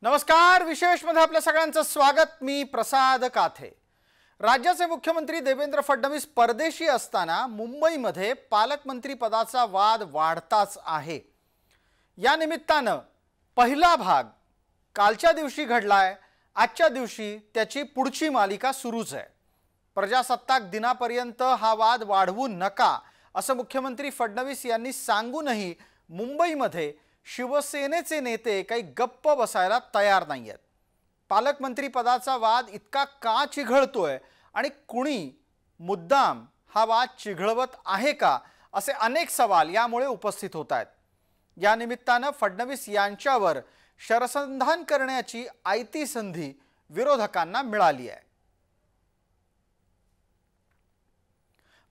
नमस्कार, विशेष मध्ये आपल्या सगळ्यांचं स्वागत। मी प्रसाद काथे। राज्याचे मुख्यमंत्री देवेंद्र फडणवीस परदेशी असताना मुंबईमध्ये पालकमंत्री पदाचा वाद वाढताच आहे। या निमित्ताने पहिला भाग कालच्या दिवशी घडलाय, आजच्या दिवशी त्याची पुढची मालिका सुरूच आहे। प्रजासत्ताक दिनापर्यंत हा वाद वाढवू नका असं मुख्यमंत्री फडणवीस यांनी सांगूनही मुंबईमध्ये शिवसेनेचे नेते काही गप्प बसायला तयार नाहीयेत। पालकमंत्री पदाचा वाद इतका का चिघळतोय आणि कुणी मुद्दाम हा वाद चिघळवत आहे का, असे अनेक सवाल यामुळे उपस्थित होत आहेत। या निमित्ताने फडणवीस यांच्यावर शरसंधान करण्याची आयती संधी विरोधकांना मिळाली आहे।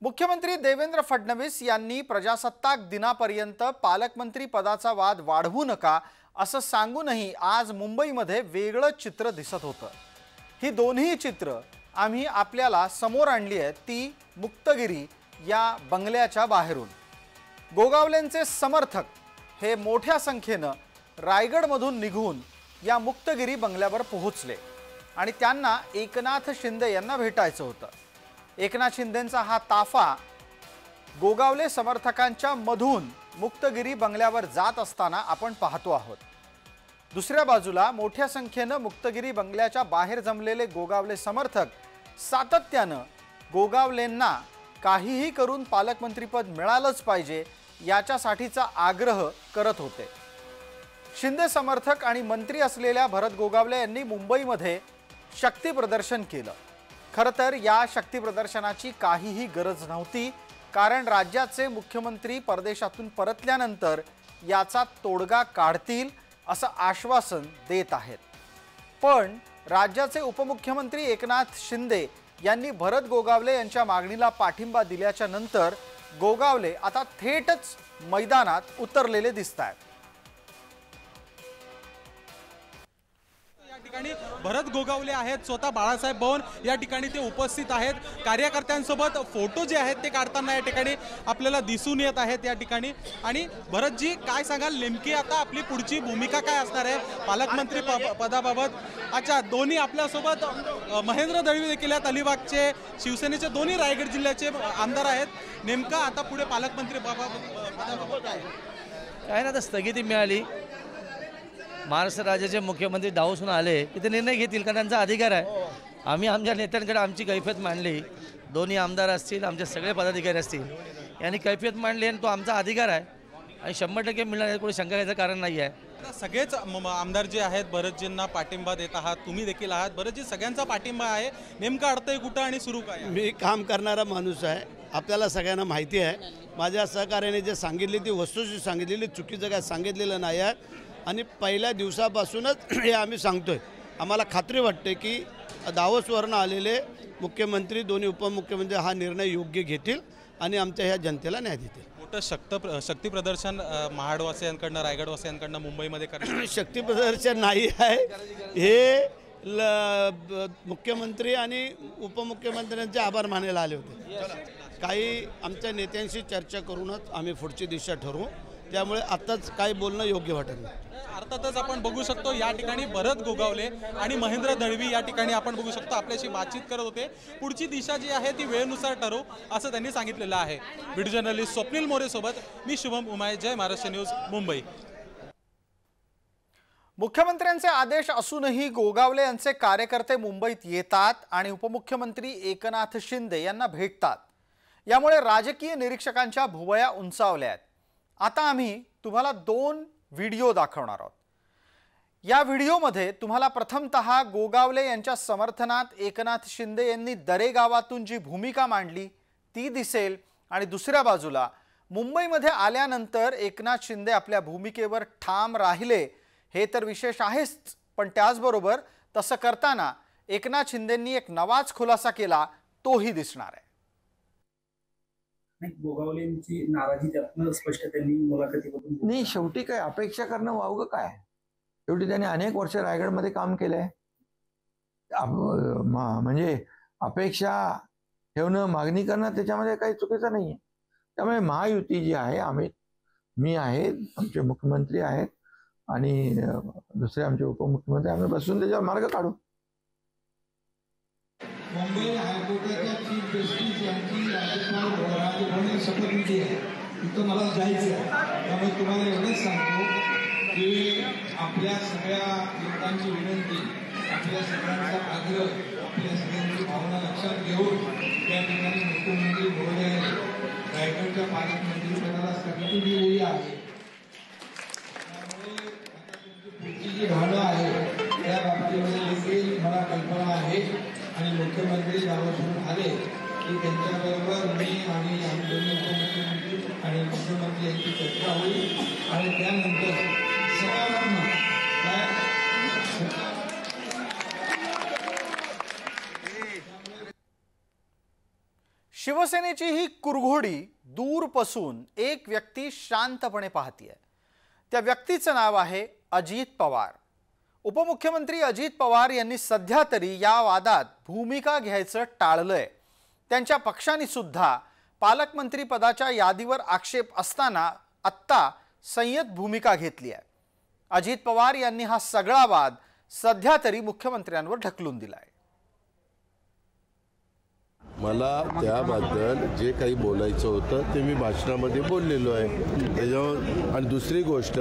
मुख्यमंत्री देवेंद्र फडणवीस यांनी प्रजासत्ताक दिनापर्यंत पालकमंत्री पदाचा वाद वाढवू नका असं सांगूनही आज मुंबईमध्ये वेगळं चित्र दिसत होतं। ही दोन्ही चित्र आम्ही आपल्याला समोर आणली आहेत, ती मुक्तगिरी या बंगल्याच्या बाहेरून। गोगावलेंचे समर्थक हे मोठ्या संख्येने रायगडमधून निघून या मुक्तगिरी बंगल्यावर पोहोचले आणि त्यांना एकनाथ शिंदे यांना भेटायचं होतं। एकनाथ शिंदेंचा हा ताफा गोगावले समर्थकांच्या मधून मुक्तगिरी बंगल्यावर जात असताना आपण पाहतो आहोत। दुसऱ्या बाजूला मोठ्या संख्येने मुक्तगिरी बंगल्याच्या बाहेर जमलेले गोगावले समर्थक सातत्याने गोगावलेंना काहीही करून पालकमंत्रीपद मिळालंच पाहिजे याच्यासाठीचा आग्रह करत होते। शिंदे समर्थक आणि मंत्री असलेल्या भरत गोगावले यांनी मुंबईमध्ये शक्ती प्रदर्शन केलं। खरं तर या शक्ती प्रदर्शनाची काहीही गरज नव्हती, कारण राज्याचे मुख्यमंत्री परदेशातून परतल्यानंतर याचा तोडगा काढतील असं आश्वासन देत आहेत। पण राज्याचे उपमुख्यमंत्री एकनाथ शिंदे यांनी भरत गोगावले यांच्या मागणीला पाठिंबा दिल्याच्या नंतर गोगावले आता थेटच मैदानात उतरलेले दिसतात। भरत गोगावले आहेत, स्वतः बाळासाहेब भवन या ठिकाणी ते उपस्थित आहेत। कार्यकर्त्यांसोबत फोटो जे आहेत ते काढताना या ठिकाणी आपल्याला दिसून येत आहेत या ठिकाणी। आणि भरतजी, काय सांगाल, नेमकी आता आपली पुढची भूमिका काय असणार आहे पालकमंत्री पदाबाबत? अच्छा, दोन्ही आपल्यासोबत महेंद्र दळवी देखील आहेत, अलिबागचे शिवसेनेचे दोन्ही रायगड जिल्ह्याचे आमदार आहेत। नेमका आता पुढे पालकमंत्री पदाबाबत काय ना, आता स्थगिती मिळाली, महाराष्ट्र राज्याचे मुख्यमंत्री डावसून आले की ते निर्णय घेतील, कारण त्यांचा अधिकार आहे। आम्ही आमच्या नेत्यांकडे आमची कैफियत मांडली, दोन्ही आमदार असतील, आमचे सगळे पदाधिकारी असतील, यांनी कैफियत मांडली आणि तो आमचा अधिकार आहे आणि 100% मिळणार, कोणी शंका घ्यायचं कारण नाही आहे। सगळेच आमदार जे आहेत भरतजींना पाठिंबा देत आहात, तुम्ही देखील आहात। भरतजी, सगळ्यांचा पाठिंबा आहे, नेमकं अडतंय कुठं आणि सुरू काय? मी काम करणारा माणूस आहे, आपल्याला सगळ्यांना माहिती आहे। माझ्या सहकार्याने जे सांगितली ती वस्तुस्थिती सांगितलेली, चुकीचं काय सांगितलेलं नाही आहे आणि पहिल्या दिवसापासूनच हे आम्ही सांगतोय। आम्हाला खात्री वाटते की दावोसवरून आलेले मुख्यमंत्री, दोन्ही उपमुख्यमंत्री हा निर्णय योग्य घेतील आणि आमच्या ह्या जनतेला न्याय देतील। मोठं शक्ती प्रदर्शन महाडवासियांकडनं, रायगडवासियांकडनं मुंबईमध्ये करणार शक्ती प्रदर्शन नाही आहे हे, मुख्यमंत्री आणि उपमुख्यमंत्र्यांचे आभार मानायला आले होते। काही आमच्या नेत्यांशी चर्चा करूनच आम्ही पुढची दिशा ठरवू, त्यामुळे आताच काही बोलणं योग्य वाटत नाही। अर्थातच आपण बघू शकतो या ठिकाणी भरत गोगावले आणि महेंद्र दळवी या ठिकाणी आपण बघू शकतो आपल्याशी बातचीत करत होते। पुढची दिशा जी आहे ती वेळेनुसार ठरवू असं त्यांनी सांगितलेलं आहे। व्हिडिओ जर्नलिस्ट स्वप्नील मोरे सोबत मी शुभम उमाय, जय महाराष्ट्र न्यूज, मुंबई। मुख्यमंत्र्यांचे आदेश असूनही गोगावले यांचे कार्यकर्ते मुंबईत येतात आणि उपमुख्यमंत्री एकनाथ शिंदे यांना भेटतात। यामुळे राजकीय निरीक्षकांच्या भुवया उंचावल्या आहेत। आता आम्ही तुम्हाला 2 व्हिडिओ दाखवणार आहोत। या व्हिडिओमध्ये तुम्हाला प्रथमतः गोगावले यांच्या समर्थनात एकनाथ शिंदे यांनी दरेगावातून जी भूमिका मांडली ती दिसेल आणि दुसऱ्या बाजूला मुंबईमध्ये आल्यानंतर एकनाथ शिंदे आपल्या भूमिकेवर ठाम राहिले हे तर विशेष आहेच, पण त्याचबरोबर तसं करताना एकनाथ शिंदेंनी एक नवाच खुलासा केला तोही दिसणार आहे। गोगावलेंची नाराजी त्यातनं स्पष्ट त्यांनी मुलाखतीमधून नाही, शेवटी काय अपेक्षा करणं वावगं काय? शेवटी त्यांनी अनेक वर्ष रायगडमध्ये काम केलंय, म्हणजे अपेक्षा ठेवणं, मागणी करणं त्याच्यामध्ये काही चुकीचं नाहीये। त्यामुळे महायुती जी आहे, मी आहे, आमचे मुख्यमंत्री आहेत, आणि दुसरे आमचे उपमुख्यमंत्री आम्ही बसून त्याच्यावर मार्ग काढू. मुंबई हायकोर्टाच्या चीफ जस्टिस यांची राज्यपाल राजभवनात शपथविधी आहे, तिथं मला जायचं आहे. त्यामुळे तुम्हाला एवढंच सांगतो की आपल्या सगळ्या लोकांची विनंती, आपल्या सगळ्यांचा आग्रह, आपल्या सगळ्यांची भावना लक्षात घेऊन त्या ठिकाणी मुख्यमंत्री महोदयांनी रायगडच्या पालकमंत्रीपदाला स्थगिती दिलेली आहे. त्यामुळे आता तुमची पुढची जी भावना आहे त्या बाबतीमध्ये देखील मला कल्पना आहे आणि मुख्यमंत्री गावातून आले की त्यांच्याबरोबर मी आणि आम्ही दोन्ही उपमुख्यमंत्री आणि मुख्यमंत्री यांची चर्चा होईल आणि त्यानंतर सकारात्मक शिवसेनेची ही कुरघोडी दूरपासून एक व्यक्ती शांतपणे पाहतीये. त्या व्यक्तीचं नाव आहे अजित पवार. उपमुख्यमंत्री अजित पवार यांनी सध्या तरी या वादात भूमिका घ्यायचं टाळलंय. त्यांच्या पक्षाने सुद्धा पालकमंत्री पदाच्या यादीवर आक्षेप असताना आत्ता संयत भूमिका घेतली आहे. अजित पवार यांनी हा सगळा वाद सध्या तरी मुख्यमंत्र्यांवर ढकलून दिलाय. मला त्याबद्दल जे काही बोलायचं होतं ते मी भाषणामध्ये बोललेलो आहे. त्याच्यावर आणि दुसरी गोष्ट,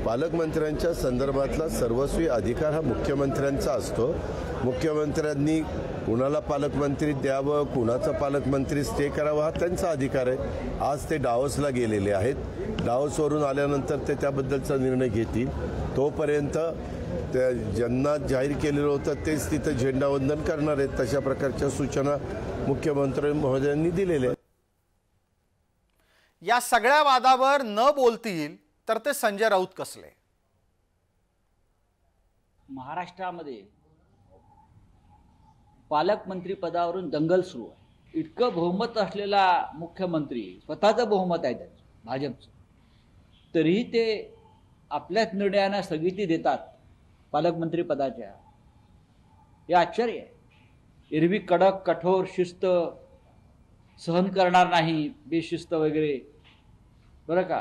पालकमंत्र्यांच्या संदर्भातला सर्वस्वी अधिकार हा मुख्यमंत्र्यांचा असतो. मुख्यमंत्र्यांनी कुणाला पालकमंत्री द्यावं, कुणाचा पालकमंत्री स्टे करावा हा त्यांचा अधिकार आहे. आज ते डावोसला गेलेले आहेत. डावोसवरून आल्यानंतर ते त्याबद्दलचा निर्णय घेतील. तोपर्यंत त्या ज्यांना जाहीर केलेलं होतं तेच तिथं झेंडावंदन करणार आहेत. तशा प्रकारच्या सूचना मुख्यमंत्री महोदयांनी दिलेल्या आहेत. या सगळ्या वादावर न बोलतील तर ते संजय राऊत कसले. महाराष्ट्रामध्ये पालकमंत्री पदावरून दंगल सुरू आहे. इतकं बहुमत असलेला मुख्यमंत्री, स्वतःचं बहुमत आहे त्याचं भाजपचं, तरीही ते आपल्याच निर्णयानं स्थगिती देतात पालकमंत्री पदाच्या. हे आश्चर्य आहे. एरवी कडक कठोर शिस्त सहन करणार नाही, बेशिस्त वगैरे, बरं का,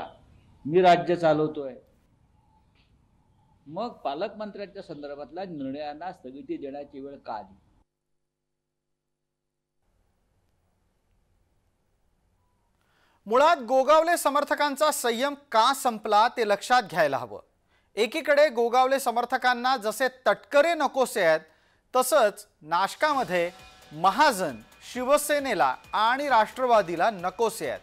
मी राज्य चालवतोय, मग पालकमंत्र्यांच्या संदर्भातल्या निर्णयांना स्थगिती देण्याची वेळ का आली. मुळात गोगावले समर्थकांचा संयम का संपला ते लक्षात घ्यायला हवं. एकीकडे गोगावले समर्थकांना जसे तटकरे नकोसे आहेत, तसंच नाशकामध्ये महाजन शिवसेनेला आणि राष्ट्रवादीला नकोसे आहेत.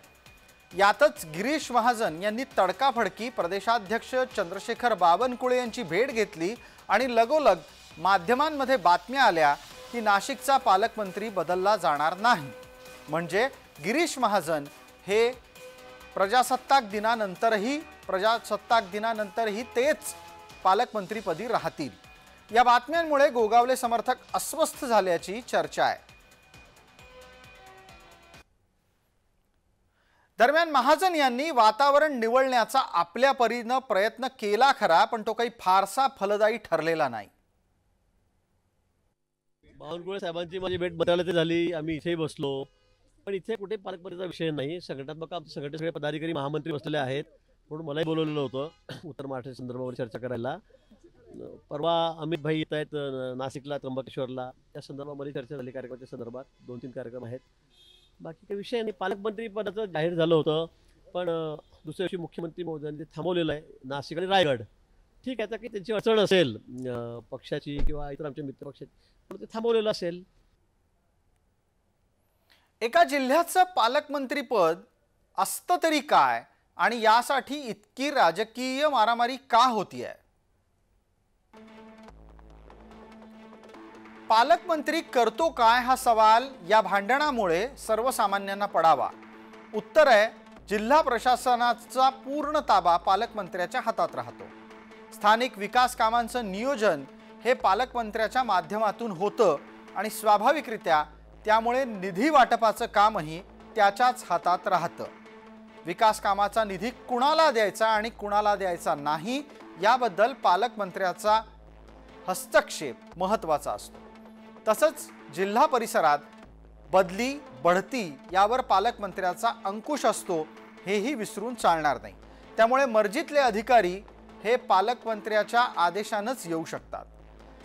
यातच गिरीश महाजन यांनी तडकाफडकी प्रदेशाध्यक्ष चंद्रशेखर बावनकुळे यांची भेट घेतली आणि लगोलग माध्यमांमध्ये बातम्या आल्या की नाशिकचा पालकमंत्री बदलला जाणार नाही. म्हणजे गिरीश महाजन हे प्रजासत्ताक दिनानंतरही तेच पालकमंत्रीपदी राहतील. या बातम्यांमुळे गोगावले समर्थक अस्वस्थ झाल्याची चर्चा आहे. दरम्यान महाजन यांनी वातावरण निवळण्याचा आपल्या परीने प्रयत्न केला खरा, पण तो काही फारसा फलदायी ठरलेला नाही. बावनकुळे साहेबांची माझी भेट बदलायला ते झाली. आम्ही इथेही बसलो, पण इथे कुठे पालकमंत्रीचा विषय नाही. संघटनात्मक आमचे सगळे पदाधिकारी महामंत्री बसलेले आहेत, म्हणून मलाही बोलवलेलं होतं उत्तर महाराष्ट्र संदर्भावर चर्चा करायला. परवा अमित भाई येत आहेत नाशिकला, त्र्यंबकेश्वरला, त्या संदर्भामध्ये चर्चा झाली. कार्यक्रमाच्या संदर्भात 2-3 कार्यक्रम आहेत. बाकी काही विषय नाही. पालकमंत्री पदाचं जाहीर झालं होतं, पण दुसऱ्या दिवशी मुख्यमंत्री महोदयांनी थांबवलेलं आहे नाशिक आणि रायगड. ठीक आहे, आता की त्यांची अडचण असेल पक्षाची किंवा इतर आमच्या मित्रपक्षाची, पण ते थांबवलेलं असेल. एका जिल्ह्याचं पालकमंत्रीपद असतं तरी काय, आणि यासाठी इतकी राजकीय मारामारी का होतीये. पालकमंत्री करतो काय हा सवाल या भांडणामुळे सर्वसामान्यांना पडावा. उत्तर आहे, जिल्हा प्रशासनाचा पूर्ण ताबा पालकमंत्र्याच्या हातात राहतो. स्थानिक विकास कामांचं नियोजन हे पालकमंत्र्याच्या माध्यमातून होतं आणि स्वाभाविकरित्या त्यामुळे निधी वाटपाचं कामही त्याच्याच हातात राहतं. विकास कामाचा निधी कुणाला द्यायचा आणि कुणाला द्यायचा नाही याबद्दल पालकमंत्र्याचा हस्तक्षेप महत्त्वाचा असतो. तसंच जिल्हा परिसरात बदली बढती यावर पालकमंत्र्याचा अंकुश असतो, हेही विसरून चालणार नाही. त्यामुळे मर्जीतले अधिकारी हे पालकमंत्र्याच्या आदेशानंच येऊ शकतात.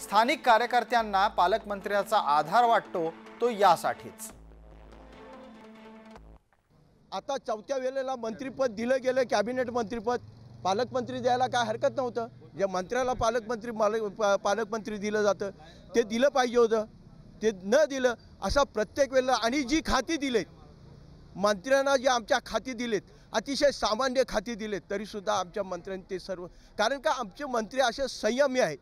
स्थानिक कार्यकर्त्यांना पालकमंत्र्याचा आधार वाटतो तो यासाठीच. आता चौथ्या वेळेला मंत्रिपद दिलं गेलं, कॅबिनेट मंत्रिपद. पालकमंत्री द्यायला काय हरकत नव्हतं. ज्या मंत्र्याला पालकमंत्री दिलं जातं ते दिलं पाहिजे होतं, ते न दिलं. असा प्रत्येक वेळेला. आणि जी खाती दिलेत मंत्र्यांना, जे आमच्या खाती दिलेत, अतिशय सामान्य खाती दिलेत, तरीसुद्धा आमच्या मंत्र्यांनी ते सर्व, कारण का आमचे मंत्री असे संयमी आहेत,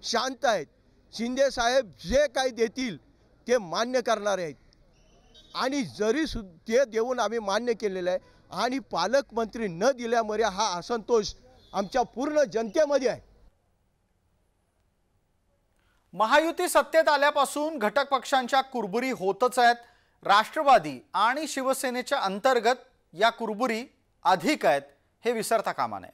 शांत आहेत. शिंदे साहेब जे काही देतील ते मान्य करणारे आहेत. आणि जरी ते देऊन आम्ही मान्य केलेलं आहे. आणि पालकमंत्री न दिल्यामुळे हा असंतोष आमच्या पूर्ण जनतेमध्ये आहे. महायुती सत्तेत आल्यापासून घटक पक्षांच्या कुरबुरी होतच आहेत. राष्ट्रवादी आणि शिवसेनेच्या अंतर्गत या कुरबुरी अधिक आहेत हे विसरता कामा नये.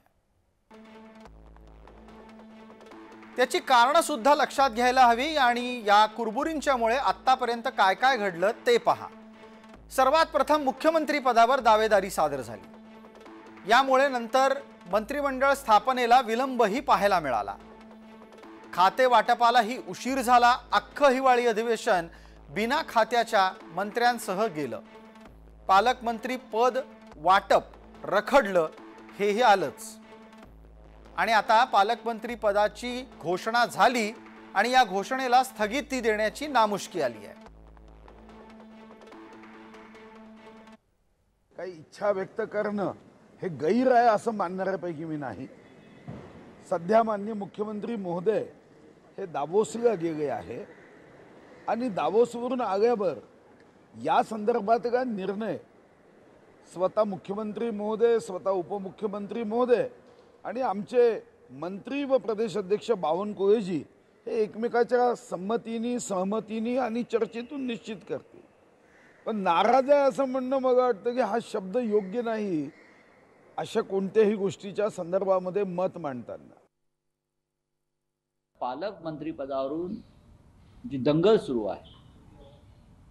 त्याची कारणं सुद्धा लक्षात घ्यायला हवी. आणि या कुरबुरींच्यामुळे आत्तापर्यंत काय काय घडलं ते पहा. सर्वात प्रथम मुख्यमंत्री पदावर दावेदारी सादर झाली. यामुळे नंतर मंत्रिमंडळ स्थापनेला विलंबही पाहायला मिळाला. खाते वाटपालाही उशीर झाला. अख्खं हिवाळी अधिवेशन बिना खात्याच्या मंत्र्यांसह गेलं. पालकमंत्री पद वाटप रखडलं हेही आलंच. आणि आता पालकमंत्री पदाची घोषणा झाली आणि या घोषणेला स्थगिती देण्याची नामुष्की आली आहे. काही इच्छा व्यक्त करणं हे गैर आहे असं मानणाऱ्यापैकी मी नाही. सध्या माननीय मुख्यमंत्री महोदय हे दावोसला गेले आहे आणि दावोसवरून आल्यावर या संदर्भात का निर्णय स्वतः मुख्यमंत्री महोदय, स्वतः उपमुख्यमंत्री महोदय आणि आमचे मंत्री व प्रदेश अध्यक्ष बावनकुळेजी हे एकमेकाच्या संमतीने, सहमतीने आणि चर्चेतून निश्चित करतील. पण नाराज आहे असं म्हणणं मला वाटतं की हा शब्द योग्य नाही अशा कोणत्याही गोष्टीच्या संदर्भामध्ये मत मांडताना. पालकमंत्री पदावरून जी दंगल सुरू आहे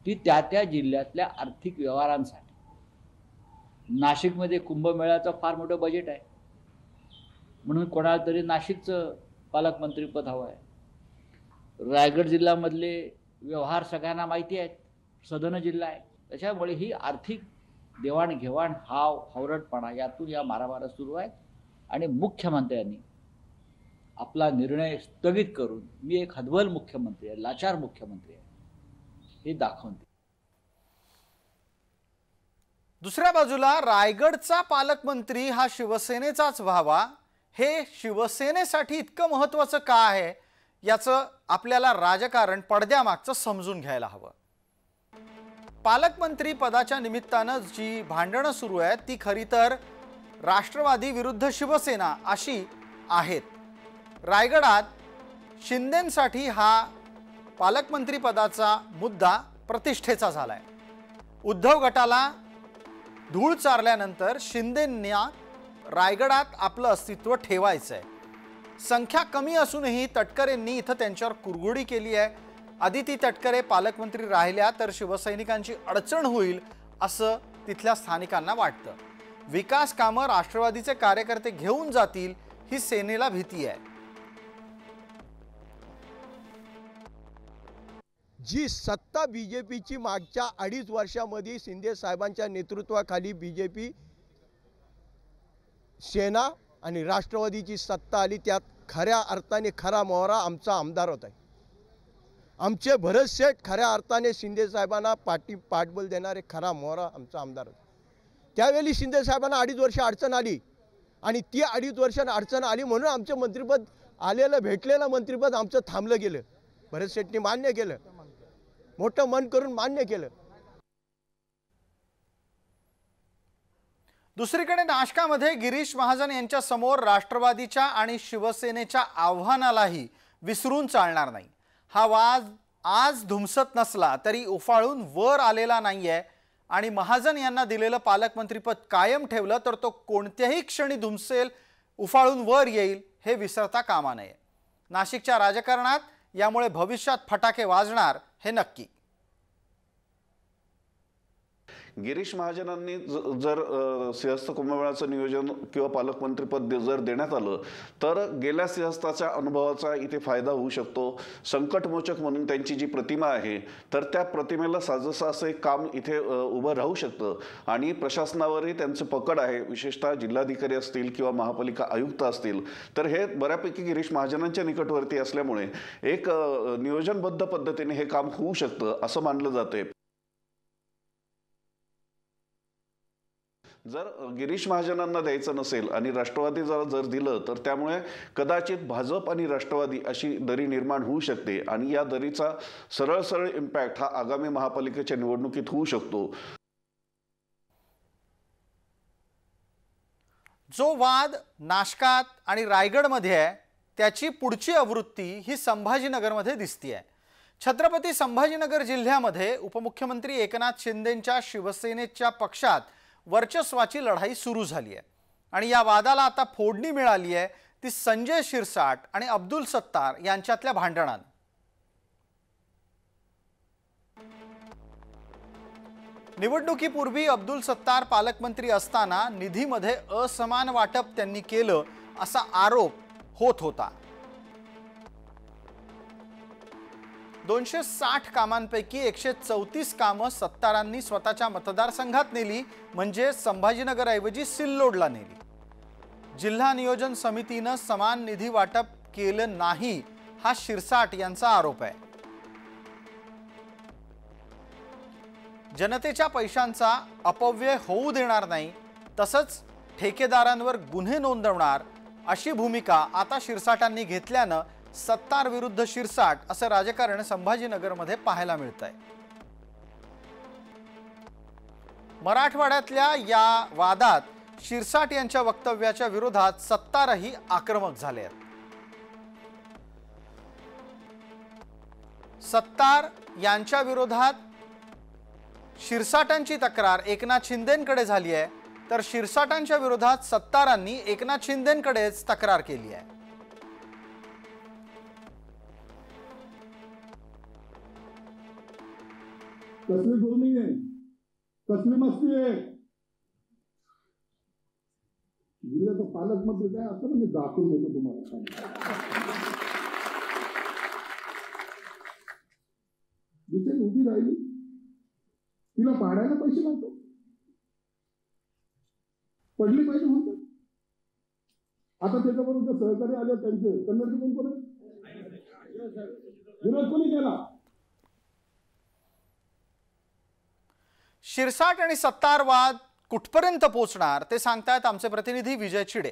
ती त्या त्या जिल्ह्यातल्या आर्थिक व्यवहारांसाठी. नाशिकमध्ये कुंभमेळ्याचं फार मोठं बजेट आहे म्हणून कोणाला तरी नाशिकचं पालकमंत्रीपद हवं आहे. रायगड जिल्ह्यामधले व्यवहार सगळ्यांना माहिती आहेत, सदन जिल्हा आहे. त्याच्यामुळे ही आर्थिक देवाणघेवाण, हावरटपणा यातून या मारामाऱ्या सुरू आहेत. आणि मुख्यमंत्र्यांनी आपला निर्णय स्थगित करून मी एक हतबल मुख्यमंत्री आहे, लाचार मुख्यमंत्री आहे हे दाखवून दिले. दुसऱ्या बाजूला रायगडचा पालकमंत्री हा शिवसेनेचाच व्हावा हे शिवसेनेसाठी इतकं महत्त्वाचं का आहे याचं आपल्याला राजकारण पडद्यामागचं समजून घ्यायला हवं. पालकमंत्री पदाच्या निमित्तानं जी भांडणं सुरू आहेत ती खरी तर राष्ट्रवादी विरुद्ध शिवसेना अशी आहेत. रायगडात शिंदेंसाठी हा पालकमंत्री पदाचा मुद्दा प्रतिष्ठेचा झालाय. उद्धव गटाला धूळ चारल्यानंतर शिंदेंना रायगडात आपलं अस्तित्व ठेवायचं आहे. संख्या कमी असूनही तटकरेंनी इथं त्यांच्यावर कुरघोडी केली आहे. अदिती तटकरे पालकमंत्री राहिल्या तर शिवसैनिकांची अडचण होईल असं तिथल्या स्थानिकांना वाटतं. विकास कामं राष्ट्रवादीचे कार्यकर्ते घेऊन जातील ही सेनेला भीती आहे. जी सत्ता बीजेपीची मागच्या 2.5 वर्षामध्ये शिंदे साहेबांच्या नेतृत्वाखाली बीजेपी, सेना आणि राष्ट्रवादीची सत्ता आली, त्यात खऱ्या अर्थाने खरा मोहरा आमचा आमदार होता. आमचे भरत शेठ खऱ्या अर्थाने शिंदे साहेबांना पाठबळ देणारे खरा मोहरा आमचा आमदार होता. त्यावेळी शिंदे साहेबांना 2.5 वर्ष अडचण आली आणि ती 2.5 वर्षांनी अडचण आली म्हणून आमचं मंत्रिपद आलेलं भेटलेलं मंत्रिपद आमचं थांबलं गेलं. भरत शेठनी मान्य केलं, मोठं मन करून मान्य केलं. दुसरीकडे नाशकामध्ये गिरीश महाजन यांच्या समोर राष्ट्रवादीच्या आणि शिवसेनेच्या आव्हानालाही विसरून चालणार नाही. हा वाद आज धुमसत नसला तरी उफाळून वर आलेला नाहीये आणि महाजन यांना दिलेलं पालकमंत्रीपद कायम ठेवलं तर तो कोणत्याही क्षणी धुमसेल, उफाळून वर येईल हे विसरता कामा नये. नाशिकच्या राजकारणात यामुळे भविष्यात फटाके वाजणार हे नक्की. गिरीश महाजनांनी जर सिंहस्थ कुंभमेळ्याचं नियोजन किंवा पालकमंत्रीपद जर देण्यात आलं तर गेल्या सिंहस्थाच्या अनुभवाचा इथे फायदा होऊ शकतो। संकटमोचक म्हणून त्यांची जी प्रतिमा आहे तर त्या प्रतिमेला साजसं असं एक काम इथे उभं राहू शकतं आणि प्रशासनावरही त्यांचं पकड आहे, विशेषतः जिल्हाधिकारी असतील किंवा महापालिका आयुक्त असतील तर हे बऱ्यापैकी गिरीश महाजनांच्या निकटवर्ती असल्यामुळे एक नियोजनबद्ध पद्धतीने हे काम होऊ शकतं असं मानलं जाते। जर गिरीश महाजनांना द्यायचं नसेल आणि राष्ट्रवादी जर दिलं तर त्यामुळे कदाचित भाजप आणि राष्ट्रवादी अशी दरी निर्माण होऊ शकते आणि या दरीचा सरळ इम्पॅक्ट हा आगामी महापालिकेच्या निवडणुकीत होऊ शकतो। जो वाद नाशकात आणि रायगडमध्ये आहे त्याची पुढची आवृत्ती ही संभाजीनगरमध्ये दिसतीये। छत्रपती संभाजीनगर जिल्ह्यामध्ये उपमुख्यमंत्री एकनाथ शिंदेंच्या शिवसेनेच्या पक्षात वर्चस्वाची लढाई सुरू झाली आहे आणि या वादाला आता फोडणी मिळाली आहे ती संजय शिरसाट आणि अब्दुल सत्तार यांच्यातल्या भांडणात। निवडणुकीपूर्वी अब्दुल सत्तार पालकमंत्री असताना निधीमध्ये असमान वाटप त्यांनी केलं असा आरोप होत होता। 260 कामांपैकी 134 कामं सत्तारांनी स्वतःच्या मतदारसंघात नेली म्हणजे संभाजीनगरऐवजी सिल्लोडला नेली। जिल्हा नियोजन समितीनं समान निधी वाटप केलं नाही हा शिरसाट यांचा आरोप आहे। जनतेच्या पैशांचा अपव्यय होऊ देणार नाही तसंच ठेकेदारांवर गुन्हे नोंदवणार अशी भूमिका आता शिरसाटांनी घेतल्यानं सत्तार विरुद्ध शिरसाट असं राजकारण संभाजीनगरमध्ये पाहायला मिळतंय। मराठवाड्यातल्या या वादात शिरसाट यांच्या वक्तव्याच्या विरोधात सत्तारही आक्रमक झाले आहेत। सत्तार यांच्या विरोधात शिरसाटांची तक्रार एकनाथ शिंदेंकडे झाली आहे तर शिरसाटांच्या विरोधात सत्तारांनी एकनाथ शिंदेंकडेच तक्रार केली आहे। कसली बोलणी आहे, कसली मस्ती आहे, जिल्ह्याचा पालकमंत्री काय असं ना मी दाखवून देतो तुम्हाला। जिथे उभी राहिली तिला पाडायला पैसे लागतात, पडली पाहिजे म्हणतात। आता त्याच्याबरोबर सहकारी आले त्यांचे कन्नडचे कोण कोण विरोध कोणी केला? शिरसाट आणि सत्तार वाद कुठपर्यंत पोहोचणार ते सांगतायत आमचे प्रतिनिधी विजय चिडे।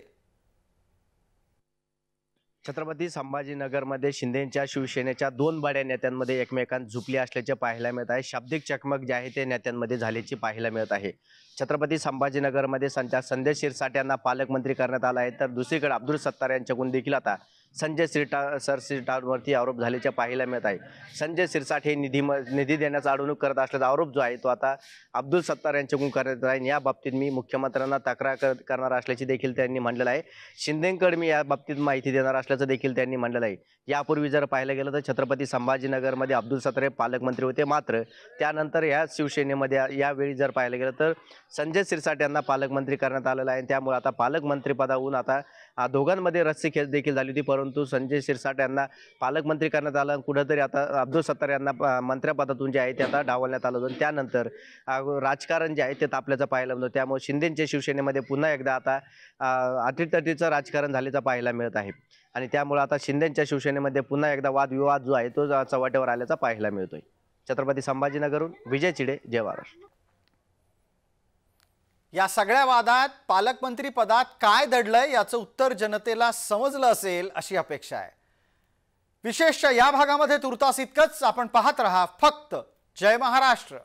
छत्रपती संभाजीनगरमध्ये शिंदेच्या शिवसेनेच्या 2 बड्या नेत्यांमध्ये एकमेकांत झुकली असल्याचे पाहायला मिळत आहे। शाब्दिक चकमक जे आहे ते नेत्यांमध्ये झाल्याची पाहायला मिळत आहे। छत्रपती संभाजीनगरमध्ये संजय शिरसाट यांना पालकमंत्री करण्यात आला आहे तर दुसरीकडे अब्दुल सत्तार यांच्याकडून देखील आता संजय शिरसाटांवरती आरोप झाल्याचे पाहायला मिळत आहे। संजय शिरसाट हे निधी देण्याचा अडवणूक करत असल्याचा आरोप जो आहे तो आता अब्दुल सत्तार यांच्याकडून करण्यात आहे। या बाबतीत मी मुख्यमंत्र्यांना तक्रार करणार असल्याची देखील त्यांनी म्हटलेलं आहे। शिंदेंकडे मी या बाबतीत माहिती देणार असल्याचं देखील त्यांनी म्हटलेलं आहे। यापूर्वी जर पाहायला गेलं तर छत्रपती संभाजीनगरमध्ये अब्दुल सत्तार हे पालकमंत्री होते, मात्र त्यानंतर या शिवसेनेमध्ये यावेळी जर पाहायला गेलं तर संजय शिरसाट यांना पालकमंत्री करण्यात आलेलं आहे। त्यामुळे आता पालकमंत्री पदावरून आता दोघांमध्ये रस्सीखेच देखील झाली होती, परंतु संजय शिरसाट यांना पालकमंत्री करण्यात आलं। कुठेतरी आता अब्दुल सत्तार यांना मंत्रिपदातून जे आहे ते आता डावलण्यात आलं होतं। त्यानंतर राजकारण जे आहे ते तापल्याचं पाहायला मिळतं। त्यामुळे शिंदेच्या शिवसेनेमध्ये पुन्हा एकदा आता अटीतटीचं राजकारण झाल्याचं पाहायला मिळत आहे आणि त्यामुळे आता शिंदेच्या शिवसेनेमध्ये पुन्हा एकदा वादविवाद जो आहे तो चव्हाट्यावर आल्याचा पाहायला मिळतोय। छत्रपती संभाजीनगरहून विजय चिडे, जय महाराष्ट्र। या सगळ्या वादात पालकमंत्री पदात काय दडलंय याचं उत्तर जनतेला समजलं असेल अशी अपेक्षा आहे। विशेषतः या भागामध्ये तुर्तास इतकंच। आपण पाहत रहा फक्त जय महाराष्ट्र।